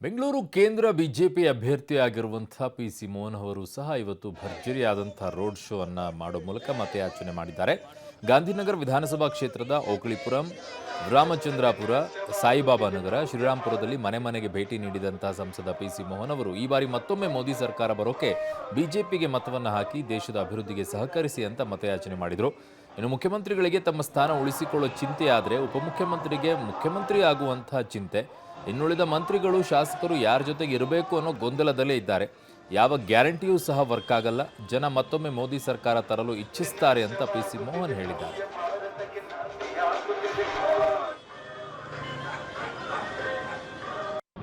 ಬೆಂಗಳೂರು ಕೇಂದ್ರ BJP ಅಭ್ಯರ್ಥಿಯಾಗಿರುವಂಥ PC Mohan ಅವರು ಸಹ ಇವತ್ತು ಭರ್ಜರಿಯಾದಂಥ ರೋಡ್ ಶೋ ಅನ್ನ ಮಾಡೋ ಮೂಲಕ ಮತಯಾಚನೆ ಮಾಡಿದ್ದಾರೆ. ಗಾಂಧಿನಗರ ವಿಧಾನಸಭಾ ಕ್ಷೇತ್ರದ ಓಕಳಿಪುರಂ, ರಾಮಚಂದ್ರಾಪುರ, ಸಾಯಿಬಾಬಾ ನಗರ, ಶ್ರೀರಾಂಪುರದಲ್ಲಿ ಮನೆ ಮನೆಗೆ ಭೇಟಿ ನೀಡಿದಂತಹ ಸಂಸದ ಪಿಸಿ ಮೋಹನ್ ಅವರು ಈ ಬಾರಿ ಮತ್ತೊಮ್ಮೆ ಮೋದಿ ಸರ್ಕಾರ ಬರೋಕೆ ಬಿಜೆಪಿಗೆ ಮತವನ್ನು ಹಾಕಿ ದೇಶದ ಅಭಿವೃದ್ಧಿಗೆ ಸಹಕರಿಸಿ ಅಂತ ಮತಯಾಚನೆ ಮಾಡಿದರು. ಇನ್ನು ಮುಖ್ಯಮಂತ್ರಿಗಳಿಗೆ ತಮ್ಮ ಸ್ಥಾನ ಉಳಿಸಿಕೊಳ್ಳೋ ಚಿಂತೆ ಆದರೆ ಉಪಮುಖ್ಯಮಂತ್ರಿಗೆ ಮುಖ್ಯಮಂತ್ರಿ ಆಗುವಂತಹ ಚಿಂತೆ, ಇನ್ನುಳಿದ ಮಂತ್ರಿಗಳು ಶಾಸಕರು ಯಾರ ಜೊತೆಗೆ ಇರಬೇಕು ಅನ್ನೋ ಗೊಂದಲದಲ್ಲೇ ಇದ್ದಾರೆ. ಯಾವ ಗ್ಯಾರಂಟಿಯೂ ಸಹ ವರ್ಕ್ ಆಗಲ್ಲ. ಜನ ಮತ್ತೊಮ್ಮೆ ಮೋದಿ ಸರ್ಕಾರ ತರಲು ಇಚ್ಛಿಸುತ್ತಾರೆ ಅಂತ ಪಿಸಿ ಮೋಹನ್ ಹೇಳಿದ್ದಾರೆ.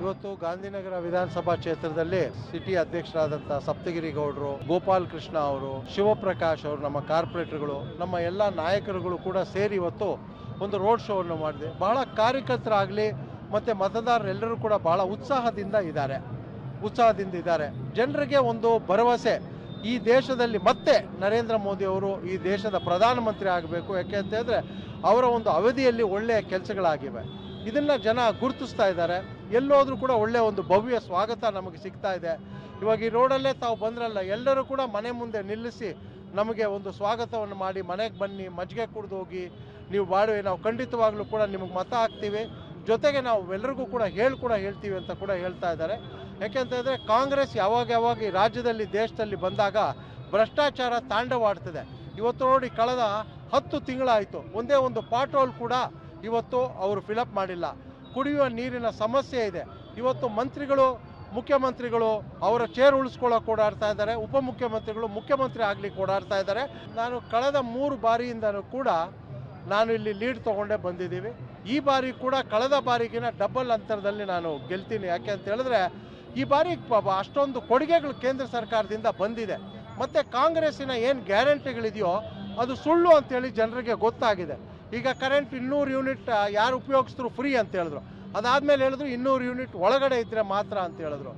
ಇವತ್ತು ಗಾಂಧಿನಗರ ವಿಧಾನಸಭಾ ಕ್ಷೇತ್ರದಲ್ಲಿ ಸಿಟಿ ಅಧ್ಯಕ್ಷರಾದಂಥ ಸಪ್ತಗಿರಿ ಗೌಡರು, ಗೋಪಾಲ್ ಕೃಷ್ಣ ಅವರು, ಶಿವಪ್ರಕಾಶ್ ಅವರು, ನಮ್ಮ ಕಾರ್ಪೊರೇಟರ್ಗಳು, ನಮ್ಮ ಎಲ್ಲ ನಾಯಕರುಗಳು ಕೂಡ ಸೇರಿ ಇವತ್ತು ಒಂದು ರೋಡ್ ಶೋ ಅನ್ನು ಮಾಡಿದೆ. ಬಹಳ ಕಾರ್ಯಕರ್ತರಾಗಲಿ ಮತ್ತು ಮತದಾರರೆಲ್ಲರೂ ಕೂಡ ಬಹಳ ಉತ್ಸಾಹದಿಂದ ಇದ್ದಾರೆ. ಜನರಿಗೆ ಒಂದು ಭರವಸೆ, ಈ ದೇಶದಲ್ಲಿ ಮತ್ತೆ ನರೇಂದ್ರ ಮೋದಿ ಅವರು ಈ ದೇಶದ ಪ್ರಧಾನಮಂತ್ರಿ ಆಗಬೇಕು. ಯಾಕೆ ಅಂತ ಹೇಳಿದ್ರೆ ಅವರ ಒಂದು ಅವಧಿಯಲ್ಲಿ ಒಳ್ಳೆಯ ಕೆಲಸಗಳಾಗಿವೆ. ಇದನ್ನು ಜನ ಗುರುತಿಸ್ತಾ ಇದ್ದಾರೆ. ಎಲ್ಲೋದ್ರೂ ಕೂಡ ಒಳ್ಳೆಯ ಒಂದು ಭವ್ಯ ಸ್ವಾಗತ ನಮಗೆ ಸಿಗ್ತಾ ಇದೆ. ಇವಾಗ ಈ ರೋಡಲ್ಲೇ ತಾವು ಬಂದ್ರಲ್ಲ, ಎಲ್ಲರೂ ಕೂಡ ಮನೆ ಮುಂದೆ ನಿಲ್ಲಿಸಿ ನಮಗೆ ಒಂದು ಸ್ವಾಗತವನ್ನು ಮಾಡಿ, ಮನೆಗೆ ಬನ್ನಿ, ಮಜ್ಜಿಗೆ ಕುಡಿದು ಹೋಗಿ, ನೀವು ಮಾಡುವೆ, ನಾವು ಖಂಡಿತವಾಗ್ಲೂ ಕೂಡ ನಿಮಗೆ ಮತ ಹಾಕ್ತೀವಿ, ಜೊತೆಗೆ ನಾವು ಎಲ್ಲರಿಗೂ ಕೂಡ ಹೇಳ್ತೀವಿ ಅಂತ ಕೂಡ ಹೇಳ್ತಾ ಇದ್ದಾರೆ. ಯಾಕೆಂತ ಹೇಳಿದ್ರೆ ಕಾಂಗ್ರೆಸ್ ಯಾವಾಗ ಈ ರಾಜ್ಯದಲ್ಲಿ ದೇಶದಲ್ಲಿ ಬಂದಾಗ ಭ್ರಷ್ಟಾಚಾರ ತಾಂಡವಾಡ್ತದೆ. ಇವತ್ತು ನೋಡಿ, ಕಳೆದ 10 ತಿಂಗಳಾಯಿತು, ಒಂದೇ ಒಂದು ಪಾಟ್ ಹೋಲ್ ಕೂಡ ಇವತ್ತು ಅವರು ಫಿಲಪ್ ಮಾಡಿಲ್ಲ. ಕುಡಿಯುವ ನೀರಿನ ಸಮಸ್ಯೆ ಇದೆ. ಇವತ್ತು ಮುಖ್ಯಮಂತ್ರಿಗಳು ಅವರ ಚೇರ್ ಉಳಿಸ್ಕೊಳ್ಳೋಕೆ ಓಡಾಡ್ತಾ ಇದ್ದಾರೆ, ಉಪಮುಖ್ಯಮಂತ್ರಿಗಳು ಮುಖ್ಯಮಂತ್ರಿ ಆಗ್ಲಿಕ್ಕೆ ಓಡಾಡ್ತಾ ಇದ್ದಾರೆ. ನಾನು ಕಳೆದ 3 ಬಾರಿಯಿಂದನೂ ಕೂಡ ನಾನು ಇಲ್ಲಿ ಲೀಡ್ ತೊಗೊಂಡೇ ಬಂದಿದ್ದೀವಿ. ಈ ಬಾರಿ ಕೂಡ ಕಳೆದ ಬಾರಿಗಿನ ಡಬಲ್ ಅಂತರದಲ್ಲಿ ನಾನು ಗೆಲ್ತೀನಿ. ಯಾಕೆ ಅಂತ ಹೇಳಿದ್ರೆ ಈ ಬಾರಿ ಅಷ್ಟೊಂದು ಕೊಡುಗೆಗಳು ಕೇಂದ್ರ ಸರ್ಕಾರದಿಂದ ಬಂದಿದೆ. ಮತ್ತು ಕಾಂಗ್ರೆಸ್ಸಿನ ಏನು ಗ್ಯಾರಂಟಿಗಳಿದೆಯೋ ಅದು ಸುಳ್ಳು ಅಂತೇಳಿ ಜನರಿಗೆ ಗೊತ್ತಾಗಿದೆ. ಈಗ ಕರೆಂಟ್ 200 ಯೂನಿಟ್ ಯಾರು ಉಪಯೋಗಿಸಿದ್ರು ಫ್ರೀ ಅಂತ ಹೇಳಿದ್ರು. ಅದಾದಮೇಲೆ ಹೇಳಿದ್ರು 200 ಯೂನಿಟ್ ಒಳಗಡೆ ಇದ್ದರೆ ಮಾತ್ರ ಅಂತ ಹೇಳಿದ್ರು.